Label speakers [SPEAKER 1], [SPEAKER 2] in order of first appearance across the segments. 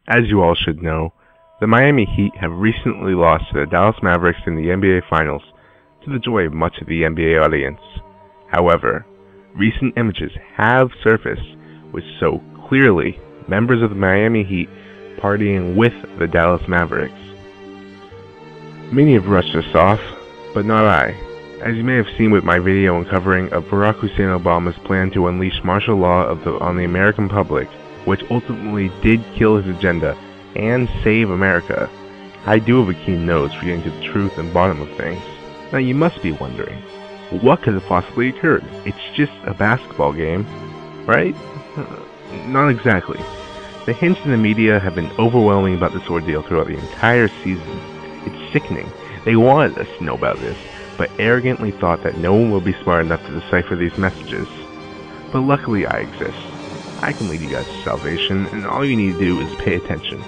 [SPEAKER 1] As you all should know, the Miami Heat have recently lost to the Dallas Mavericks in the NBA Finals, to the joy of much of the NBA audience. However, recent images have surfaced which show clearly members of the Miami Heat partying with the Dallas Mavericks. Many have brushed this off, but not I. As you may have seen with my video uncovering of Barack Hussein Obama's plan to unleash martial law on the American public, which ultimately did kill his agenda and save America, I do have a keen nose for getting to the truth and bottom of things. Now you must be wondering, what could have possibly occurred? It's just a basketball game, right? Not exactly. The hints in the media have been overwhelming about this ordeal throughout the entire season. It's sickening. They wanted us to know about this, but arrogantly thought that no one will be smart enough to decipher these messages. But luckily I exist. I can lead you guys to salvation, and all you need to do is pay attention.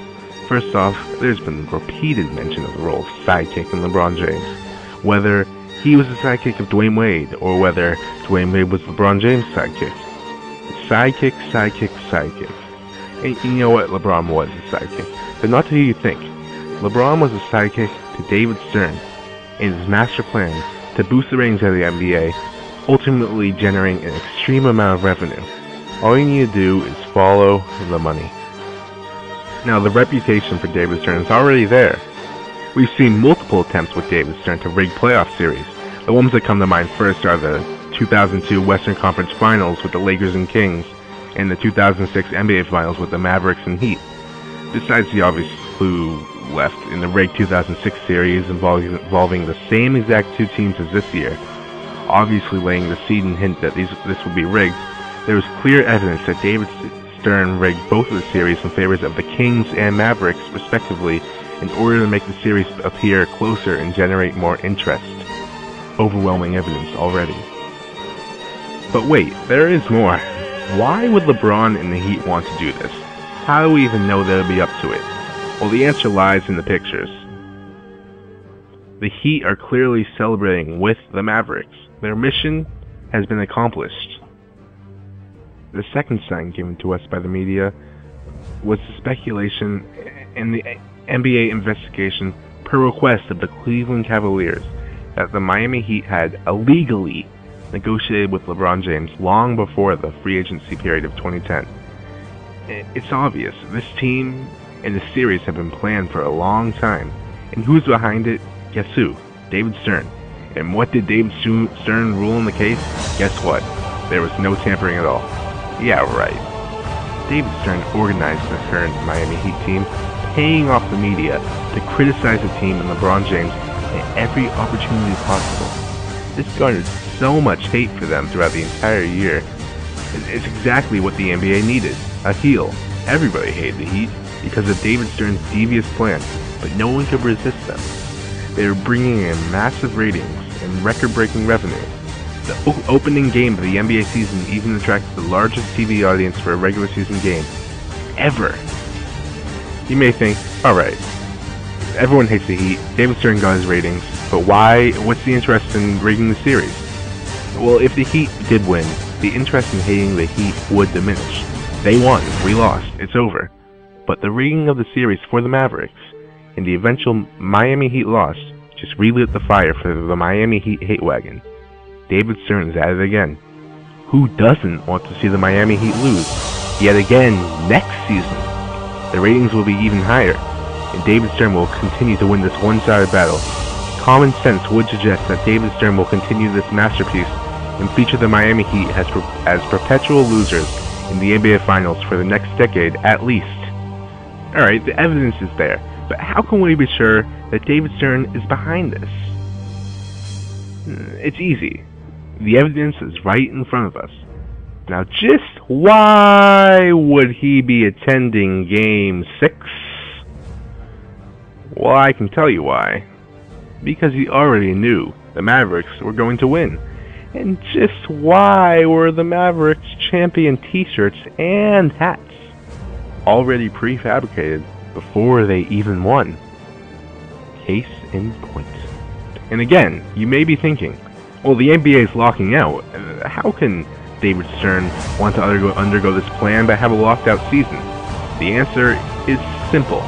[SPEAKER 1] First off, there's been repeated mention of the role of sidekick in LeBron James. Whether he was the sidekick of Dwayne Wade, or whether Dwayne Wade was LeBron James' sidekick. Sidekick, sidekick, sidekick. And you know what? LeBron was a sidekick. But not to who you think. LeBron was a sidekick to David Stern in his master plan to boost the ratings of the NBA, ultimately generating an extreme amount of revenue. All you need to do is follow the money. Now, the reputation for David Stern is already there. We've seen multiple attempts with David Stern to rig playoff series. The ones that come to mind first are the 2002 Western Conference Finals with the Lakers and Kings, and the 2006 NBA Finals with the Mavericks and Heat. Besides the obvious clue left in the rigged 2006 series involving the same exact two teams as this year, obviously laying the seed and hint that this would be rigged, there is clear evidence that David Stern rigged both of the series in favor of the Kings and Mavericks, respectively, in order to make the series appear closer and generate more interest. Overwhelming evidence already. But wait, there is more. Why would LeBron and the Heat want to do this? How do we even know they'll be up to it? Well, the answer lies in the pictures. The Heat are clearly celebrating with the Mavericks. Their mission has been accomplished. The second sign given to us by the media was the speculation and the NBA investigation per request of the Cleveland Cavaliers that the Miami Heat had illegally negotiated with LeBron James long before the free agency period of 2010. It's obvious, this team and the series have been planned for a long time. And who's behind it? Guess who? David Stern. And what did David Stern rule in the case? Guess what? There was no tampering at all. Yeah, right. David Stern organized the current Miami Heat team, paying off the media to criticize the team and LeBron James at every opportunity possible. This garnered so much hate for them throughout the entire year. It's exactly what the NBA needed, a heel. Everybody hated the Heat because of David Stern's devious plan, but no one could resist them. They were bringing in massive ratings and record-breaking revenue. The opening game of the NBA season even attracted the largest TV audience for a regular season game ever. You may think, alright, everyone hates the Heat, David Stern got his ratings, but why? What's the interest in rigging the series? Well, if the Heat did win, the interest in hating the Heat would diminish. They won, we lost, it's over. But the rigging of the series for the Mavericks and the eventual Miami Heat loss just relit the fire for the Miami Heat hate wagon. David Stern is at it again. Who doesn't want to see the Miami Heat lose? Yet again, next season. The ratings will be even higher, and David Stern will continue to win this one-sided battle. Common sense would suggest that David Stern will continue this masterpiece and feature the Miami Heat as perpetual losers in the NBA Finals for the next decade at least. Alright, the evidence is there, but how can we be sure that David Stern is behind this? It's easy. The evidence is right in front of us. Now, just why would he be attending Game 6? Well, I can tell you why. Because he already knew the Mavericks were going to win. And just why were the Mavericks champion t-shirts and hats already prefabricated before they even won? Case in point. And again, you may be thinking, well, the NBA is locking out. How can David Stern want to undergo this plan but have a locked out season? The answer is simple.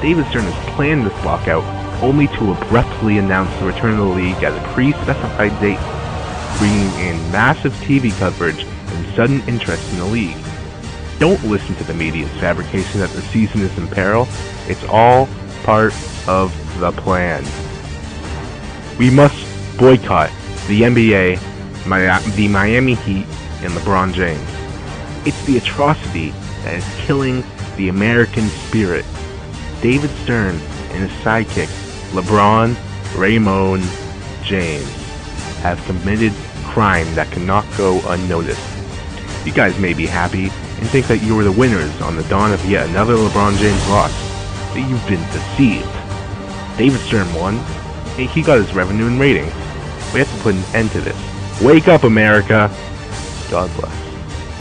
[SPEAKER 1] David Stern has planned this lockout only to abruptly announce the return of the league at a pre-specified date, bringing in massive TV coverage and sudden interest in the league. Don't listen to the media's fabrication that the season is in peril. It's all part of the plan. We must boycott the NBA, the Miami Heat, and LeBron James. It's the atrocity that is killing the American spirit. David Stern and his sidekick, LeBron Raymond James, have committed crime that cannot go unnoticed. You guys may be happy and think that you were the winners on the dawn of yet another LeBron James loss, but you've been deceived. David Stern won, and he got his revenue and ratings. We have to put an end to this. Wake up, America! God bless.